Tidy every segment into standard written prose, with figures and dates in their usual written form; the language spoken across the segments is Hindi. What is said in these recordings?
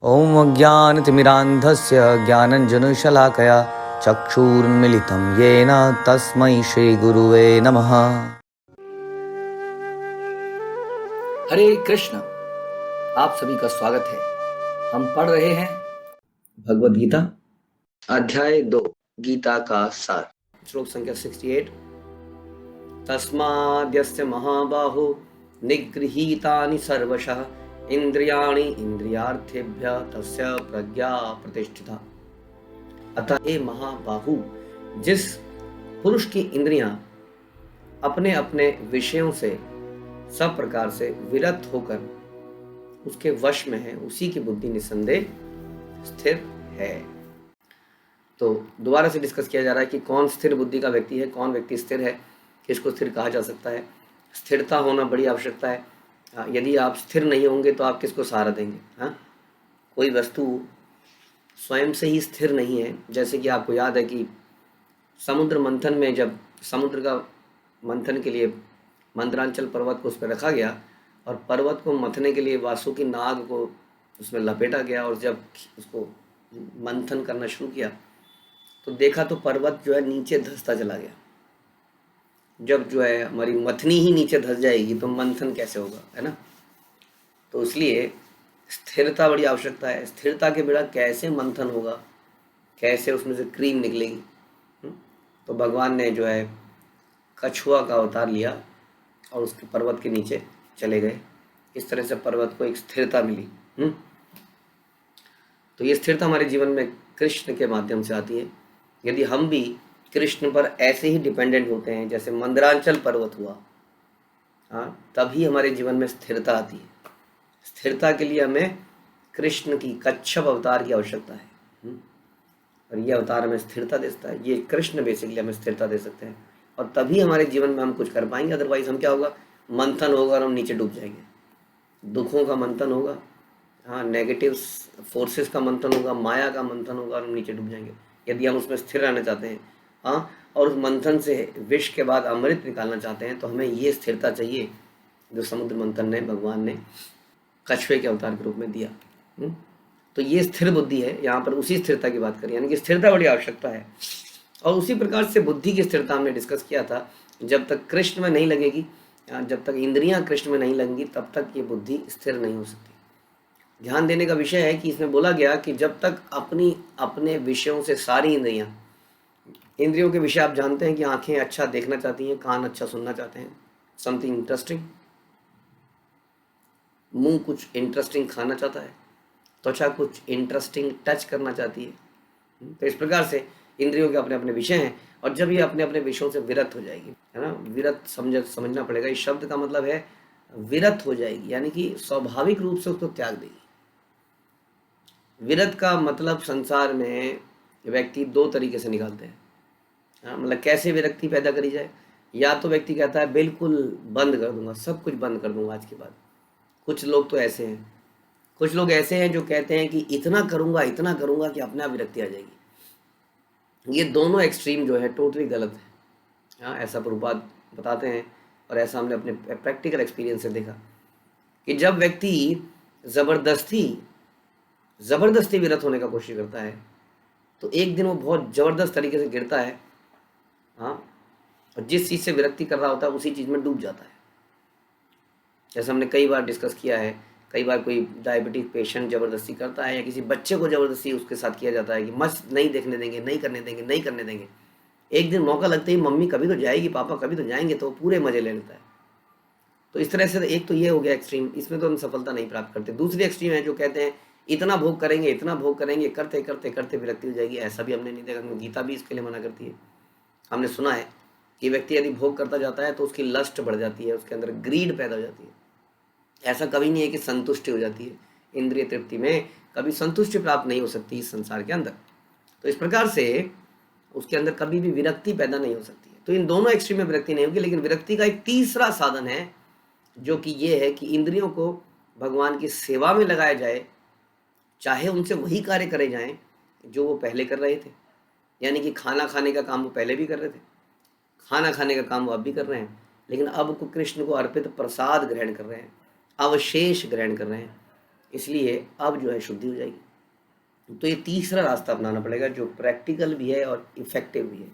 ॐ अज्ञानतिमिरान्धस्य ज्ञानञ्जनशलाकया चक्षुरुन्मिलितं येन तस्मै श्रीगुरुवे नमः। हरे कृष्ण। आप सभी का स्वागत है। हम पढ़ रहे हैं भगवद गीता अध्याय 2 गीता का सार, श्लोक संख्या 68। तस्माद्यस्य महाबाहो निगृहीतानि सर्वशः इंद्रियाणि इंद्रियार्थेभ्यः तस्य प्रज्ञा प्रतिष्ठिता। अतः हे महाबाहु, जिस पुरुष की इंद्रियां अपने अपने विषयों से सब प्रकार से विरत होकर उसके वश में है, उसी की बुद्धि निसंदेह स्थिर है। तो दोबारा से डिस्कस किया जा रहा है कि कौन स्थिर बुद्धि का व्यक्ति है, कौन व्यक्ति स्थिर है, किसको स्थिर कहा जा सकता है। स्थिरता होना बड़ी आवश्यकता है। यदि आप स्थिर नहीं होंगे तो आप किसको सहारा देंगे। कोई वस्तु स्वयं से ही स्थिर नहीं है। जैसे कि आपको याद है कि समुद्र मंथन में जब समुद्र का मंथन के लिए मंदरांचल पर्वत को उस पर रखा गया और पर्वत को मथने के लिए वासुकी नाग को उसमें लपेटा गया, और जब उसको मंथन करना शुरू किया तो देखा तो पर्वत जो है नीचे धंसता चला गया। जब जो है हमारी मथनी ही नीचे धंस जाएगी तो मंथन कैसे होगा, है ना। तो इसलिए स्थिरता बड़ी आवश्यकता है। स्थिरता के बिना कैसे मंथन होगा, कैसे उसमें से क्रीम निकलेगी। तो भगवान ने जो है कछुआ का अवतार लिया और उसके पर्वत के नीचे चले गए। इस तरह से पर्वत को एक स्थिरता मिली। तो ये स्थिरता हमारे जीवन में कृष्ण के माध्यम से आती है। यदि हम भी कृष्ण पर ऐसे ही डिपेंडेंट होते हैं जैसे मंदरांचल पर्वत हुआ, तभी हमारे जीवन में स्थिरता आती है। स्थिरता के लिए हमें कृष्ण की कच्छप अवतार की आवश्यकता है, और ये अवतार हमें स्थिरता देता है। ये कृष्ण बेसिकली हमें स्थिरता दे सकते हैं, और तभी हमारे जीवन में हम कुछ कर पाएंगे। अदरवाइज हम क्या होगा, मंथन होगा और हम नीचे डूब जाएंगे। दुखों का मंथन होगा, नेगेटिव फोर्सेस का मंथन होगा, माया का मंथन होगा और हम नीचे डूब जाएंगे। यदि हम उसमें स्थिर रहना चाहते हैं, और उस मंथन से विष के बाद अमृत निकालना चाहते हैं, तो हमें ये स्थिरता चाहिए जो समुद्र मंथन ने भगवान ने कछुए के अवतार के रूप में दिया। तो ये स्थिर बुद्धि है। यहाँ पर उसी स्थिरता की बात करें, यानी कि स्थिरता बड़ी आवश्यकता है। और उसी प्रकार से बुद्धि की स्थिरता हमने डिस्कस किया था। जब तक कृष्ण में नहीं लगेगी, जब तक इंद्रियां कृष्ण में नहीं लगेंगी, तब तक ये बुद्धि स्थिर नहीं हो सकती। ध्यान देने का विषय है कि इसमें बोला गया कि जब तक अपने विषयों से सारी इंद्रियों के विषय आप जानते हैं कि आंखें अच्छा देखना चाहती हैं, कान अच्छा सुनना चाहते हैं, समथिंग इंटरेस्टिंग, मुंह कुछ इंटरेस्टिंग खाना चाहता है, त्वचा कुछ इंटरेस्टिंग टच करना चाहती है। तो इस प्रकार से इंद्रियों के अपने अपने विषय हैं, और जब ये अपने अपने विषयों से विरत हो जाएगी, है ना। विरत समझना पड़ेगा। इस शब्द का मतलब है विरत हो जाएगी, यानी कि स्वाभाविक रूप से उसको त्याग देगी। विरत का मतलब संसार में व्यक्ति दो तरीके से निकालते हैं। मतलब कैसे विरक्ति पैदा करी जाए। या तो व्यक्ति कहता है बिल्कुल बंद कर दूंगा, सब कुछ बंद कर दूंगा आज के बाद। कुछ लोग तो ऐसे हैं, कुछ लोग ऐसे हैं जो कहते हैं कि इतना करूंगा कि अपने आप विरक्ति आ जाएगी। ये दोनों एक्सट्रीम जो है टोटली गलत है। ऐसा प्रभुपाद बताते हैं, और ऐसा हमने अपने प्रैक्टिकल एक्सपीरियंस से देखा कि जब व्यक्ति ज़बरदस्ती विरत होने का कोशिश करता है, तो एक दिन वो बहुत ज़बरदस्त तरीके से गिरता है। और जिस चीज़ से विरक्ति कर रहा होता है उसी चीज़ में डूब जाता है। जैसे हमने कई बार डिस्कस किया है, कई बार कोई डायबिटिक पेशेंट ज़बरदस्ती करता है, या किसी बच्चे को ज़बरदस्ती उसके साथ किया जाता है कि मत नहीं देखने देंगे, नहीं करने देंगे। एक दिन मौका लगते ही मम्मी कभी तो जाएगी, पापा कभी तो जाएंगे, तो पूरे मज़े ले लेता है। तो इस तरह से एक तो ये हो गया एक्सट्रीम, इसमें तो हम सफलता नहीं प्राप्त करते। दूसरी एक्सट्रीम है जो कहते हैं इतना भोग करेंगे, करते करते करते विरक्ति हो जाएगी। ऐसा भी हमने नहीं देखा, गीता भी इसके लिए मना करती है। हमने सुना है कि व्यक्ति यदि भोग करता जाता है तो उसकी लस्ट बढ़ जाती है, उसके अंदर ग्रीड पैदा हो जाती है। ऐसा कभी नहीं है कि संतुष्टि हो जाती है। इंद्रिय तृप्ति में कभी संतुष्टि प्राप्त नहीं हो सकती इस संसार के अंदर। तो इस प्रकार से उसके अंदर कभी भी विरक्ति पैदा नहीं हो सकती है। तो इन दोनों एक्सट्रीम में विरक्ति नहीं होगी। लेकिन विरक्ति का एक तीसरा साधन है, जो कि ये है कि इंद्रियों को भगवान की सेवा में लगाया जाए, चाहे उनसे वही कार्य करे जाएं जो वो पहले कर रहे थे। यानी कि खाना खाने का काम वो पहले भी कर रहे थे, खाना खाने का काम वो अब भी कर रहे हैं, लेकिन अब कृष्ण को अर्पित प्रसाद ग्रहण कर रहे हैं, अवशेष ग्रहण कर रहे हैं। इसलिए अब जो है शुद्धि हो जाएगी। तो ये तीसरा रास्ता अपनाना पड़ेगा जो प्रैक्टिकल भी है और इफेक्टिव भी है।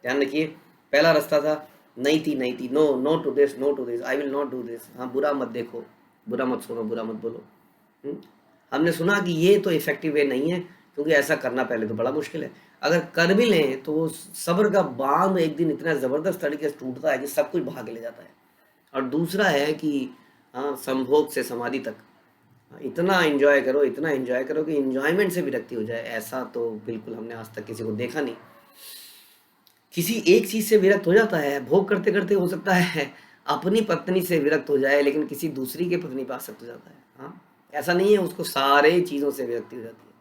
ध्यान रखिए, पहला रास्ता था नहीं थी, no no to this, no to this, I will not do this. हाँ, बुरा मत देखो, बुरा मत सुनो, बुरा मत बोलो। हमने सुना कि ये तो इफेक्टिव वे नहीं है, क्योंकि ऐसा करना पहले तो बड़ा मुश्किल है। अगर कर भी लें तो वो सब्र का बांध एक दिन इतना ज़बरदस्त तरीके से टूटता है कि सब कुछ भाग ले जाता है। और दूसरा है कि हाँ, संभोग से समाधि तक इतना एंजॉय करो, इतना एंजॉय करो कि एंजॉयमेंट से विरक्ति हो जाए। ऐसा तो बिल्कुल हमने आज तक किसी को देखा नहीं। किसी एक चीज़ से विरक्त हो जाता है, भोग करते करते हो सकता है अपनी पत्नी से विरक्त हो जाए, लेकिन किसी दूसरी के पत्नी पे आसक्त हो जाता है। हाँ, ऐसा नहीं है, उसको सारे चीज़ों से विरक्ति हो जाती है।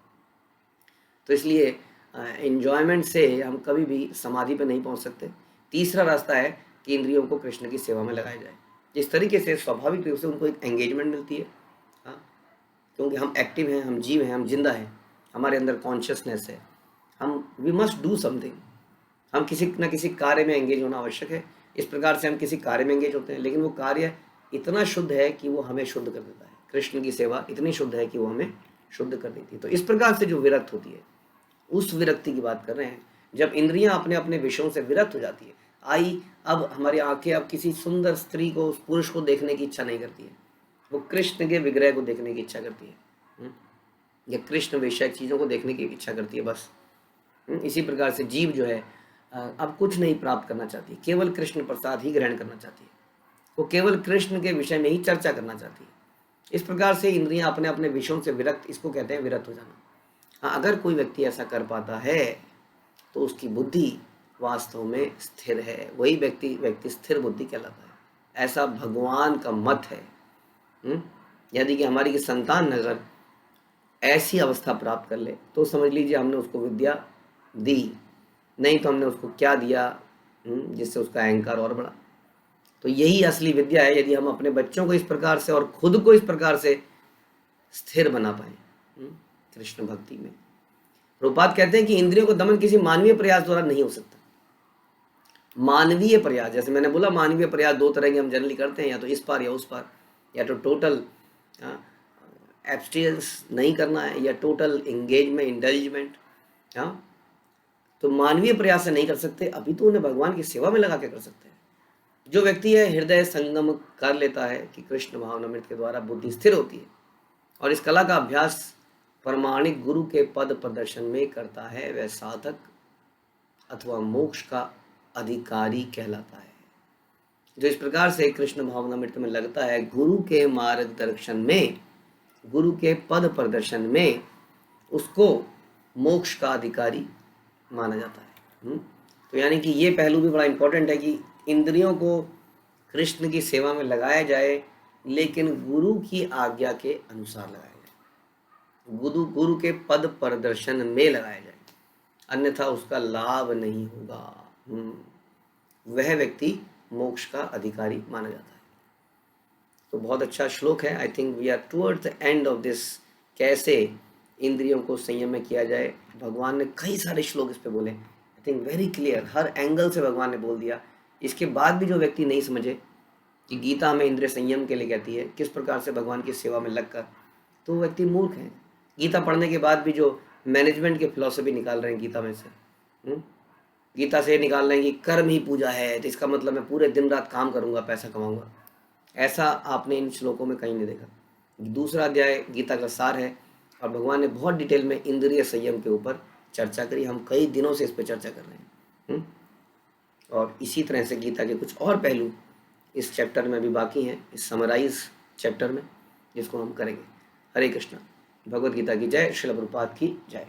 तो इसलिए एन्जॉयमेंट से हम कभी भी समाधि पे नहीं पहुंच सकते। तीसरा रास्ता है कि इंद्रियों को कृष्ण की सेवा में लगाया जाए। इस तरीके से स्वाभाविक रूप से उनको एक एंगेजमेंट मिलती है। हाँ, क्योंकि हम एक्टिव हैं, हम जीव हैं, हम जिंदा हैं, हमारे अंदर कॉन्शियसनेस है, हम वी मस्ट डू समथिंग। हम किसी न किसी कार्य में एंगेज होना आवश्यक है। इस प्रकार से हम किसी कार्य में एंगेज होते हैं, लेकिन वो कार्य इतना शुद्ध है कि वो हमें शुद्ध कर देता है। कृष्ण की सेवा इतनी शुद्ध है कि वो हमें शुद्ध कर देती है। तो इस प्रकार से जो विरक्त होती है, उस विरक्ति की बात कर रहे हैं, जब इंद्रियां अपने अपने विषयों से विरक्त हो जाती है। आई, अब हमारी आंखें अब किसी सुंदर स्त्री को, उस पुरुष को देखने की इच्छा नहीं करती है, वो कृष्ण के विग्रह को देखने की इच्छा करती है, या कृष्ण विषयक चीज़ों को देखने की इच्छा करती है बस। इसी प्रकार से जीव जो है अब कुछ नहीं प्राप्त करना चाहती, केवल कृष्ण प्रसाद ही ग्रहण करना चाहती है, वो केवल कृष्ण के विषय में ही चर्चा करना चाहती है। इस प्रकार से इंद्रियां अपने अपने विषयों से विरक्त, इसको कहते हैं विरक्त हो जाना। हाँ, अगर कोई व्यक्ति ऐसा कर पाता है तो उसकी बुद्धि वास्तव में स्थिर है, वही व्यक्ति स्थिर बुद्धि कहलाता है। ऐसा भगवान का मत है। यदि कि हमारी की संतान अगर ऐसी अवस्था प्राप्त कर ले तो समझ लीजिए हमने उसको विद्या दी, नहीं तो हमने उसको क्या दिया, जिससे उसका अहंकार और बढ़ा। तो यही असली विद्या है, यदि हम अपने बच्चों को इस प्रकार से और खुद को इस प्रकार से स्थिर बना पाए कृष्ण भक्ति में। प्रभुपाद कहते हैं कि इंद्रियों को दमन किसी मानवीय प्रयास द्वारा नहीं हो सकता। मानवीय प्रयास, जैसे मैंने बोला, मानवीय प्रयास दो तरह के हम जनरली करते हैं, या तो इस पार या उस पार, या तो टोटल एब्स्टिनेंस नहीं करना है, या टोटल एंगेजमेंट, इंडल्जमेंट। हाँ, तो मानवीय प्रयास से नहीं कर सकते, अभी तो उन्हें भगवान की सेवा में लगा के कर सकते हैं। जो व्यक्ति है हृदय संगम कर लेता है कि कृष्ण भावनामृत के द्वारा बुद्धि स्थिर होती है, और इस कला का अभ्यास प्रमाणिक गुरु के पद प्रदर्शन में करता है, वह साधक अथवा मोक्ष का अधिकारी कहलाता है। जो इस प्रकार से कृष्ण भावनामृत में लगता है, गुरु के मार्गदर्शन में, गुरु के पद प्रदर्शन में, उसको मोक्ष का अधिकारी माना जाता है। तो यानी कि ये पहलू भी बड़ा इंपॉर्टेंट है कि इंद्रियों को कृष्ण की सेवा में लगाया जाए, लेकिन गुरु की आज्ञा के अनुसार लगाया जाए, गुरु के पद प्रदर्शन में लगाया जाए, अन्यथा उसका लाभ नहीं होगा। वह व्यक्ति मोक्ष का अधिकारी माना जाता है। तो बहुत अच्छा श्लोक है। I think we are towards the end of this, कैसे इंद्रियों को संयम में किया जाए। भगवान ने कई सारे श्लोक इस पे बोले, I think very clear, her angle से भगवान ने बोल दिया। इसके बाद भी जो व्यक्ति नहीं समझे कि गीता हमें इंद्रिय संयम के लिए कहती है, किस प्रकार से भगवान की सेवा में लगकर, तो वो व्यक्ति मूर्ख है। गीता पढ़ने के बाद भी जो मैनेजमेंट की फिलॉसफी निकाल रहे हैं गीता में से, गीता से निकाल रहे हैं कि कर्म ही पूजा है, तो इसका मतलब मैं पूरे दिन रात काम करूंगा, पैसा कमाऊंगा। ऐसा आपने इन श्लोकों में कहीं नहीं देखा। दूसरा अध्याय गीता का सार है, और भगवान ने बहुत डिटेल में इंद्रिय संयम के ऊपर चर्चा करी। हम कई दिनों से इस पर चर्चा कर रहे हैं, और इसी तरह से गीता के कुछ और पहलू इस चैप्टर में भी बाकी हैं, इस समराइज चैप्टर में, जिसको हम करेंगे। हरे कृष्णा। भगवद गीता की जय। श्रील प्रभुपाद की जय।